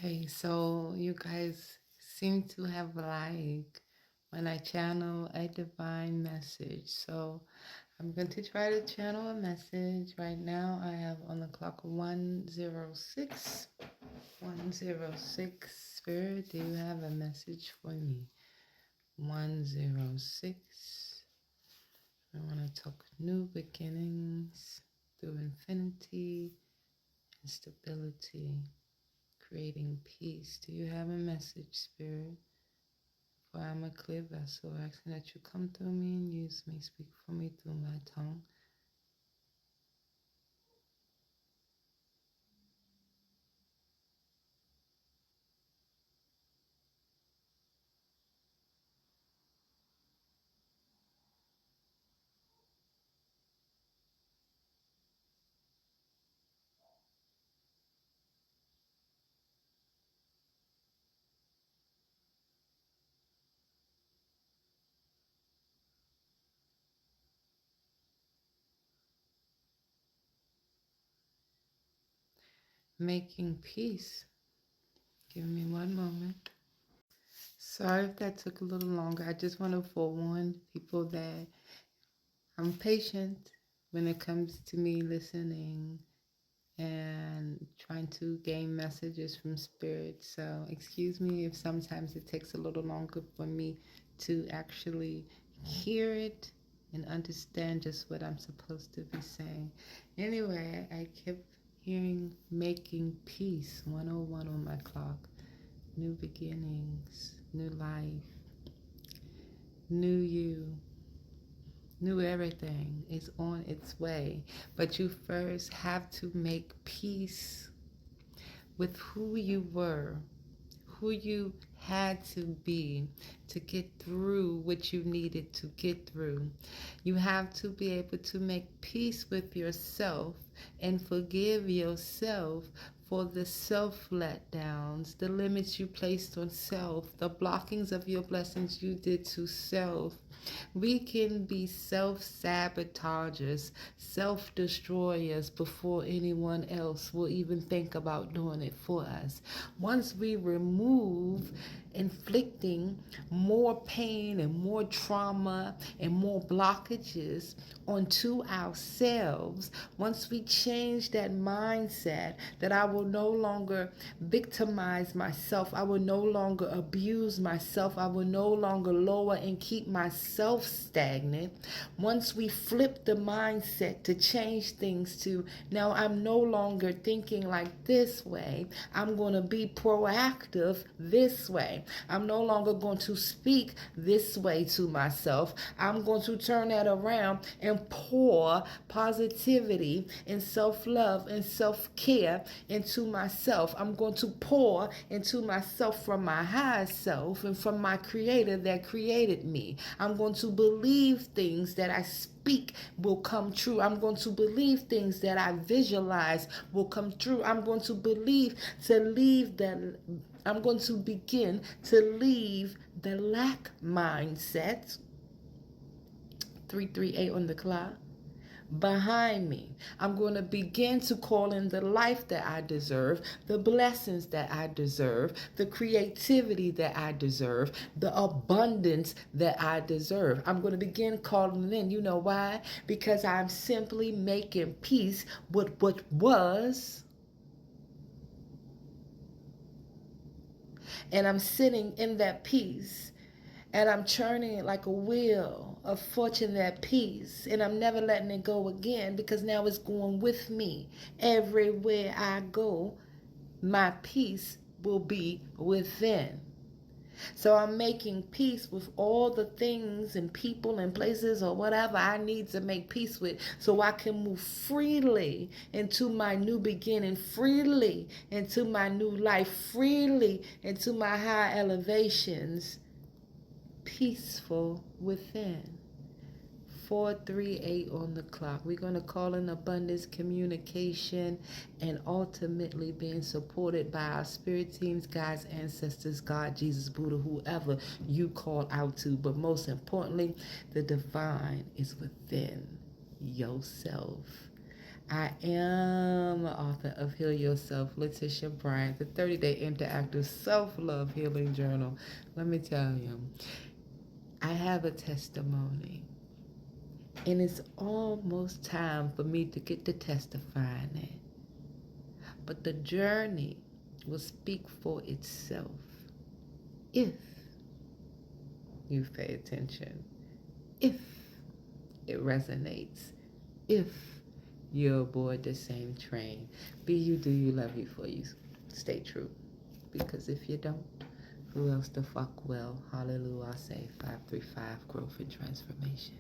Okay, so you guys seem to have like when I channel a divine message. So I'm going to try to channel a message. Right now I have on the clock 106. 106. Spirit, do you have a message for me? 106. I want to talk new beginnings through infinity and stability. Creating peace. Do you have a message, Spirit? For I am a clear vessel, asking that you come through me and use me, speak for me through my tongue. Making peace. Give me one moment. Sorry if that took a little longer. I just want to forewarn people that I'm patient when it comes to me listening and trying to gain messages from spirit. So excuse me if sometimes it takes a little longer for me to actually hear it and understand just what I'm supposed to be saying. Anyway, I kept hearing making peace 101 on my clock. New beginnings, new life, new you. Knew everything is on its way, but you first have to make peace with who you were, who you had to be to get through what you needed to get through. You have to be able to make peace with yourself and forgive yourself for the self letdowns, the limits you placed on self, the blockings of your blessings you did to self. We can be self sabotagers, self destroyers before anyone else will even think about doing it for us. Once we remove inflicting more pain and more trauma and more blockages onto ourselves, once we change that mindset that I will no longer victimize myself, I will no longer abuse myself, I will no longer lower and keep myself stagnant. Once we flip the mindset to change things to now I'm no longer thinking like this way, I'm going to be proactive this way. I'm no longer going to speak this way to myself. I'm going to turn that around and pour positivity and self-love and self-care into myself. I'm going to pour into myself from my higher self and from my creator that created me. I'm going to believe things that I speak will come true. I'm going to believe things that I visualize will come true. I'm going to believe to leave that. I'm going to begin to leave the lack mindset, 338 on the clock, behind me. I'm going to begin to call in the life that I deserve, the blessings that I deserve, the creativity that I deserve, the abundance that I deserve. I'm going to begin calling in. You know why? Because I'm simply making peace with what was, and I'm sitting in that peace. And I'm churning it like a wheel of fortune, that peace. And I'm never letting it go again because now it's going with me. Everywhere I go, my peace will be within. So I'm making peace with all the things and people and places or whatever I need to make peace with so I can move freely into my new beginning, freely into my new life, freely into my high elevations, peaceful within. 438 on the clock. We're going to call in abundance, communication, and ultimately being supported by our spirit teams, guides, ancestors, God, Jesus, Buddha, whoever you call out to. But most importantly, the divine is within yourself. I am the author of Heal Yourself, Letitia Bryant, the 30-day interactive self-love healing journal. Let me tell you, I have a testimony, and it's almost time for me to get to testifying it. But the journey will speak for itself if you pay attention, if it resonates, if you're aboard the same train. Be you, do you, love you, for you. Stay true. Because if you don't, who else the fuck will? Hallelujah, I say 535 growth and transformation.